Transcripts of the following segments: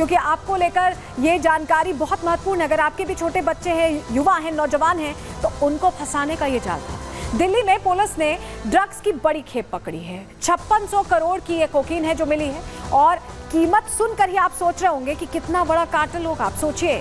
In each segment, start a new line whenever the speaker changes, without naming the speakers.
क्योंकि आपको लेकर ये जानकारी बहुत महत्वपूर्ण है। अगर आपके भी छोटे बच्चे हैं, युवा हैं, नौजवान हैं, तो उनको फंसाने का ये जाल था। दिल्ली में पुलिस ने ड्रग्स की बड़ी खेप पकड़ी है। 5600 करोड़ की ये कोकीन है जो मिली है, और कीमत सुनकर ही आप सोच रहे होंगे कि कितना बड़ा कार्टेल होगा। आप सोचिए,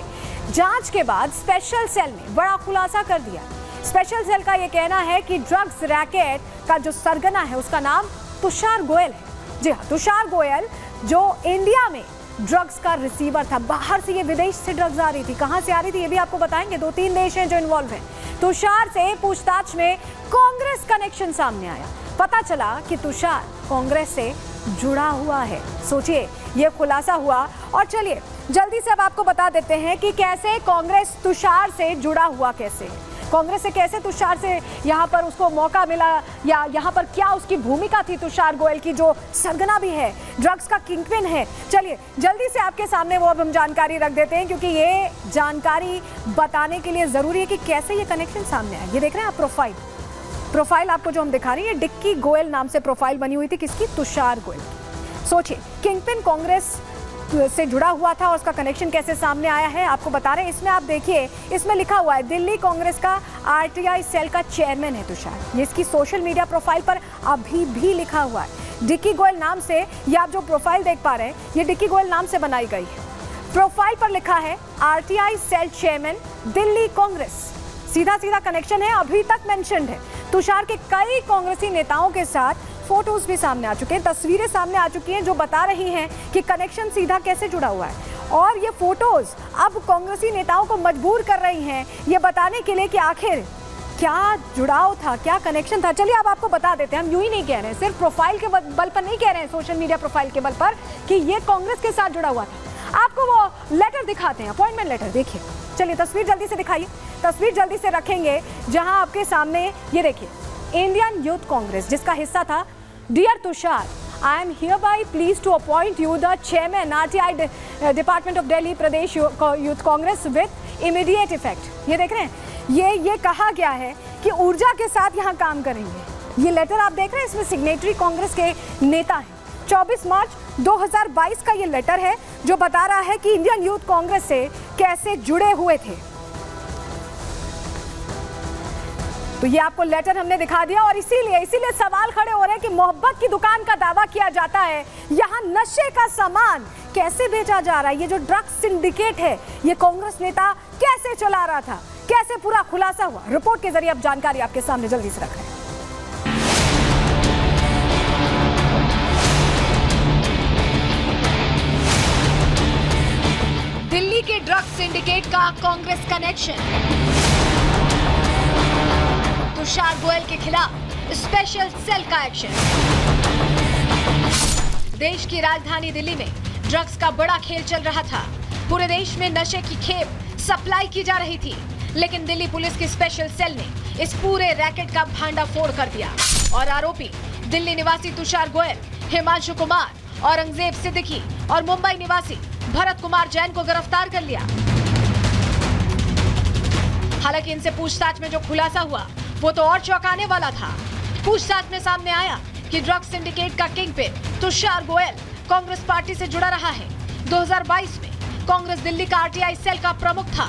जांच के बाद स्पेशल सेल ने बड़ा खुलासा कर दिया। स्पेशल सेल का ये कहना है कि ड्रग्स रैकेट का जो सरगना है उसका नाम तुषार गोयल है। जी हाँ, तुषार गोयल जो इंडिया में ड्रग्स का रिसीवर था। बाहर से ये विदेश से ड्रग्स आ रही थी। कहां से आ रही थी ये भी आपको बताएंगे। 2-3 देश हैं जो इन्वॉल्व हैं। तुषार से पूछताछ में कांग्रेस कनेक्शन सामने आया। पता चला कि तुषार कांग्रेस से जुड़ा हुआ है। सोचिए, ये खुलासा हुआ। और चलिए जल्दी से अब आपको बता देते हैं कि कैसे कांग्रेस तुषार से जुड़ा हुआ, कैसे कांग्रेस से कैसे तुषार से यहाँ पर उसको मौका मिला, या यहाँ पर क्या उसकी भूमिका थी तुषार गोयल की, जो सरगना भी है, ड्रग्स का किंगपिन है। चलिए जल्दी से आपके सामने वो अब हम जानकारी रख देते हैं, क्योंकि ये जानकारी बताने के लिए जरूरी है कि कैसे ये कनेक्शन सामने आया। ये देख रहे हैं आप प्रोफाइल आपको जो हम दिखा रहे हैं, डिक्की गोयल नाम से प्रोफाइल बनी हुई थी। किसकी? तुषार गोयल की। सोचिए, किंगपिन कांग्रेस से जुड़ा हुआ था और उसका कनेक्शन कैसे सामने आया है आपको बता रहे हैं। इसमें आप देखिए, इसमें लिखा हुआ है दिल्ली कांग्रेस का आरटीआई सेल का चेयरमैन है तुषार। ये इसकी सोशल मीडिया प्रोफाइल पर अभी भी लिखा हुआ है डिक्की गोयल नाम से। ये आप जो प्रोफाइल देख पा रहे हैं, ये डिक्की गोयल नाम से बनाई गई है। प्रोफाइल पर लिखा है RTI cell chairman Delhi Congress. सीधा सीधा कनेक्शन है, अभी तक मेंशन्ड है। तुषार के कई कांग्रेसी नेताओं के साथ फोटोज भी सामने आ चुके हैं, तस्वीरें सामने आ चुकी हैं जो बता रही हैं कि कनेक्शन सीधा कैसे जुड़ा हुआ है। और ये फोटोज अब कांग्रेसी नेताओं को मजबूर कर रही हैं ये बताने के लिए कि आखिर क्या जुड़ाव था, क्या कनेक्शन था। चलिए अब आपको बता देते हैं, हम यूं ही नहीं कह रहे हैं, सिर्फ प्रोफाइल के बल पर नहीं कह रहे हैं, सोशल मीडिया प्रोफाइल के बल पर, कि ये कांग्रेस के साथ जुड़ा हुआ था। आपको वो लेटर दिखाते हैं, अपॉइंटमेंट लेटर। देखिए, चलिए तस्वीर जल्दी से दिखाइए, तस्वीर जल्दी से रखेंगे जहां आपके सामने ये देखिए, इंडियन यूथ कांग्रेस जिसका हिस्सा था। Dear Tushar, I am hereby pleased to appoint you the chairman RTI Department of Delhi Pradesh Youth Congress with immediate effect. ये देख रहे हैं, ये कहा गया है कि ऊर्जा के साथ यहाँ काम करेंगे। ये लेटर आप देख रहे हैं, इसमें सिग्नेटरी कांग्रेस के नेता हैं। 24 मार्च 2022 का ये लेटर है जो बता रहा है कि इंडियन यूथ कांग्रेस से कैसे जुड़े हुए थे। तो ये आपको लेटर हमने दिखा दिया। और इसीलिए सवाल खड़े हो रहे हैं कि मोहब्बत की दुकान का दावा किया जाता है, यहाँ नशे का सामान कैसे बेचा जा रहा है। ये जो ड्रग्स सिंडिकेट है, ये कांग्रेस नेता कैसे चला रहा था, कैसे पूरा खुलासा हुआ। रिपोर्ट के जरिए अब जानकारी आपके सामने जल्दी से रख रहे हैं।
दिल्ली के ड्रग्स सिंडिकेट का कांग्रेस कनेक्शन। तुषार गोयल के खिलाफ स्पेशल सेल का एक्शन। देश की राजधानी दिल्ली में ड्रग्स का बड़ा खेल चल रहा था। पूरे देश में नशे की खेप सप्लाई की जा रही थी, लेकिन दिल्ली पुलिस की स्पेशल सेल ने इस पूरे रैकेट का भांडाफोड़ कर दिया और आरोपी दिल्ली निवासी तुषार गोयल, हिमांशु कुमार, औरंगजेब सिद्दीकी और मुंबई निवासी भरत कुमार जैन को गिरफ्तार कर लिया। हालांकि इनसे पूछताछ में जो खुलासा हुआ वो तो और चौंकाने वाला था। पूछताछ में सामने आया कि ड्रग्स सिंडिकेट का किंगपिन तुषार गोयल कांग्रेस पार्टी से जुड़ा रहा है। 2022 में कांग्रेस दिल्ली का आरटीआई सेल का प्रमुख था।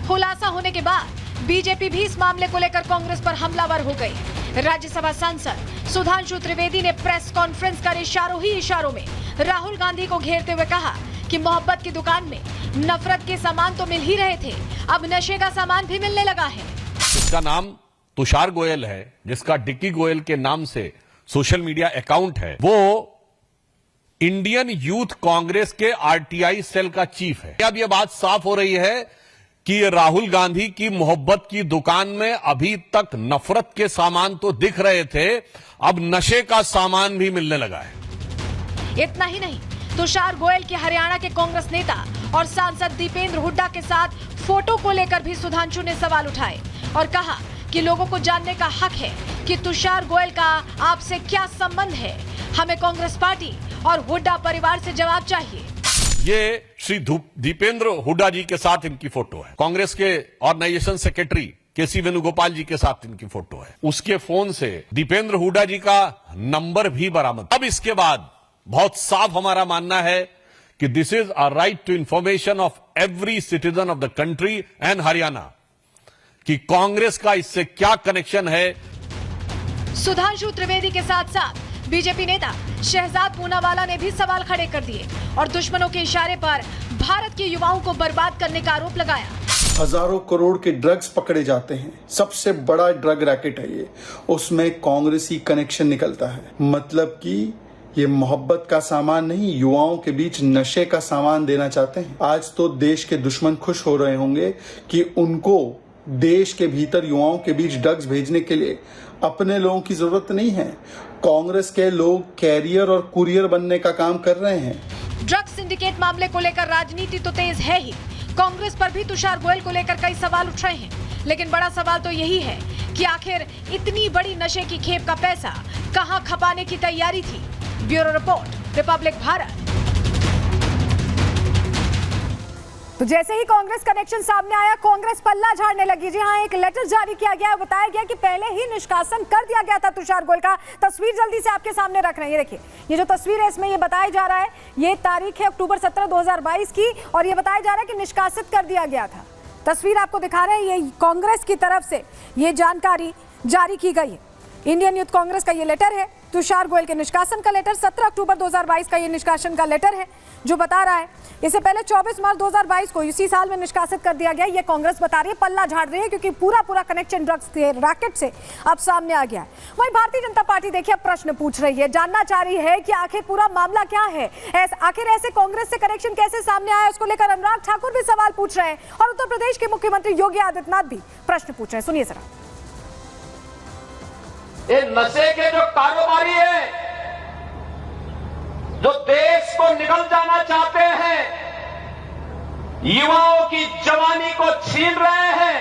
खुलासा होने के बाद बीजेपी भी इस मामले को लेकर कांग्रेस पर हमलावर हो गई। राज्यसभा सांसद सुधांशु त्रिवेदी ने प्रेस कॉन्फ्रेंस कर इशारों में राहुल गांधी को घेरते हुए कहा कि मोहब्बत की दुकान में नफरत के सामान तो मिल ही रहे थे, अब नशे का सामान भी मिलने लगा है।
इसका नाम तुषार गोयल है, जिसका डिक्की गोयल के नाम से सोशल मीडिया अकाउंट है। वो इंडियन यूथ कांग्रेस के आरटीआई सेल का चीफ है। अब यह बात साफ हो रही है कि राहुल गांधी की मोहब्बत की दुकान में अभी तक नफरत के सामान तो दिख रहे थे, अब नशे का सामान भी मिलने लगा है।
इतना ही नहीं, तुषार गोयल के हरियाणा के कांग्रेस नेता और सांसद दीपेंद्र हुड्डा के साथ फोटो को लेकर भी सुधांशु ने सवाल उठाए और कहा कि लोगों को जानने का हक है कि तुषार गोयल का आपसे क्या संबंध है। हमें कांग्रेस पार्टी और हुड्डा परिवार से जवाब चाहिए।
ये श्री दीपेंद्र हुड्डा जी के साथ इनकी फोटो है। कांग्रेस के ऑर्गेनाइजेशन सेक्रेटरी केसी वेणुगोपाल जी के साथ इनकी फोटो है। उसके फोन से दीपेंद्र हुड्डा जी का नंबर भी बरामद। अब इसके बाद बहुत साफ हमारा मानना है कि this is a right to information of every citizen of the country and Haryana कि कांग्रेस का इससे क्या कनेक्शन है।
सुधांशु त्रिवेदी के साथ साथ बीजेपी नेता शहजाद पूनावाला ने भी सवाल खड़े कर दिए और दुश्मनों के इशारे पर भारत के युवाओं को बर्बाद करने का आरोप लगाया।
हजारों करोड़ के ड्रग्स पकड़े जाते हैं, सबसे बड़ा ड्रग रैकेट है ये, उसमें कांग्रेसी कनेक्शन निकलता है। मतलब कि ये मोहब्बत का सामान नहीं, युवाओं के बीच नशे का सामान देना चाहते हैं। आज तो देश के दुश्मन खुश हो रहे होंगे कि उनको देश के भीतर युवाओं के बीच ड्रग्स भेजने के लिए अपने लोगों की जरूरत नहीं है। कांग्रेस के लोग कैरियर और कुरियर बनने का काम कर रहे हैं।
ड्रग्स सिंडिकेट मामले को लेकर राजनीति तो तेज है ही, कांग्रेस पर भी तुषार गोयल को लेकर कई सवाल उठ रहे हैं। लेकिन बड़ा सवाल तो यही है कि आखिर इतनी बड़ी नशे की खेप का पैसा कहां खपाने की तैयारी थी। Bureau report, Republic Bharat.
तो जैसे ही कांग्रेस कनेक्शन सामने आया, कांग्रेस पल्ला झाड़ने लगी। जी हाँ, एक लेटर जारी किया गया, बताया गया कि पहले ही निष्कासन कर दिया गया था तुषार गोयल का। तस्वीर जल्दी से आपके सामने रख रहे हैं, ये देखिए, ये जो तस्वीर है इसमें ये बताया जा रहा है, ये तारीख है अक्टूबर 17, 2022 की, और ये बताया जा रहा है कि निष्कासित कर दिया गया था। तस्वीर आपको दिखा रहे हैं, ये कांग्रेस की तरफ से ये जानकारी जारी की गई है। इंडियन यूथ कांग्रेस का ये लेटर है, तुषार गोयल के निष्कासन का लेटर। 17 अक्टूबर 2022 का ये निष्कासन का लेटर है जो बता रहा है, इससे पहले 24 मार्च 2022 को इसी साल में निष्कासित कर दिया गया। ये कांग्रेस बता रही है, पल्ला झाड़ रही है, क्योंकि पूरा कनेक्शन ड्रग्स के रैकेट से अब सामने आ गया है। वहीं भारतीय जनता पार्टी देखिए अब प्रश्न पूछ रही है, जानना चाह रही है कि आखिर पूरा मामला क्या है, आखिर ऐसे कांग्रेस से कनेक्शन कैसे सामने आया। उसको लेकर अनुराग ठाकुर भी सवाल पूछ रहे हैं और उत्तर प्रदेश के मुख्यमंत्री योगी आदित्यनाथ भी प्रश्न पूछ रहे हैं। सुनिए जरा।
ये नशे के जो कारोबारी है, जो देश को निगल जाना चाहते हैं, युवाओं की जवानी को छीन रहे हैं,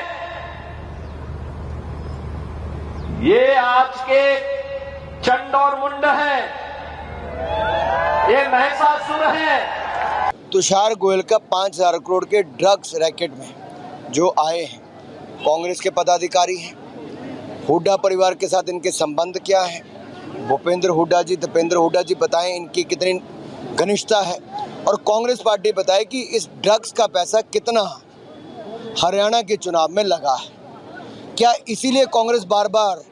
ये आज के चंड और मुंड हैं, ये महिषासुर हैं।
तुषार गोयल का 5,000 करोड़ के ड्रग्स रैकेट में जो आए हैं, कांग्रेस के पदाधिकारी हैं। हुड्डा परिवार के साथ इनके संबंध क्या है, भूपेंद्र हुड्डा जी, दीपेंद्र हुड्डा जी बताएं इनकी कितनी घनिष्ठता है, और कांग्रेस पार्टी बताए कि इस ड्रग्स का पैसा कितना हरियाणा के चुनाव में लगा है। क्या इसीलिए कांग्रेस बार बार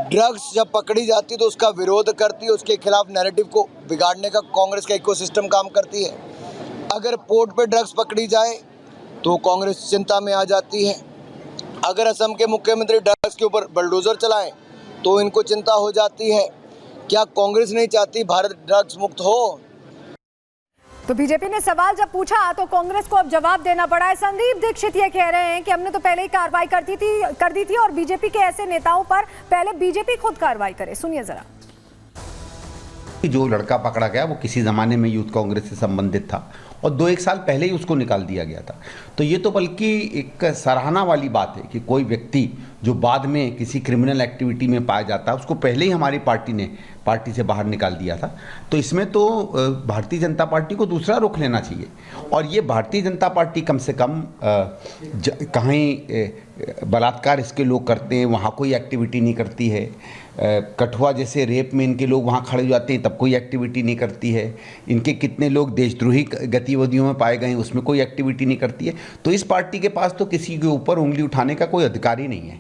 ड्रग्स जब पकड़ी जाती है तो उसका विरोध करती है, उसके खिलाफ नैरेटिव को बिगाड़ने का कांग्रेस का इकोसिस्टम काम करती है। अगर पोर्ट पे ड्रग्स पकड़ी जाए तो कांग्रेस चिंता में आ जाती है। अगर असम के मुख्यमंत्री ड्रग्स के ऊपर बलडोजर चलाएं तो इनको चिंता हो जाती है। क्या कांग्रेस नहीं चाहती भारत ड्रग्स मुक्त हो?
तो बीजेपी ने सवाल जब पूछा तो कांग्रेस को अब जवाब देना पड़ा है। संदीप दीक्षित ये कह रहे हैं कि हमने तो पहले ही कार्रवाई कर दी थी और बीजेपी के ऐसे नेताओं पर पहले बीजेपी खुद कार्रवाई करे। सुनिए जरा।
जो लड़का पकड़ा गया वो किसी ज़माने में यूथ कांग्रेस से संबंधित था और 2-1 साल पहले ही उसको निकाल दिया गया था। तो ये तो बल्कि एक सराहना वाली बात है कि कोई व्यक्ति जो बाद में किसी क्रिमिनल एक्टिविटी में पाया जाता है उसको पहले ही हमारी पार्टी ने पार्टी से बाहर निकाल दिया था। तो इसमें तो भारतीय जनता पार्टी को दूसरा रुख लेना चाहिए। और ये भारतीय जनता पार्टी कम से कम कहीं बलात्कार इसके लोग करते हैं वहाँ कोई एक्टिविटी नहीं करती है, कठुआ जैसे रेप में इनके लोग वहाँ खड़े हो जाते हैं तब कोई एक्टिविटी नहीं करती है, इनके कितने लोग देशद्रोही गतिविधियों में पाए गए हैं उसमें कोई एक्टिविटी नहीं करती है। तो इस पार्टी के पास तो किसी के ऊपर उंगली उठाने का कोई अधिकार ही नहीं है।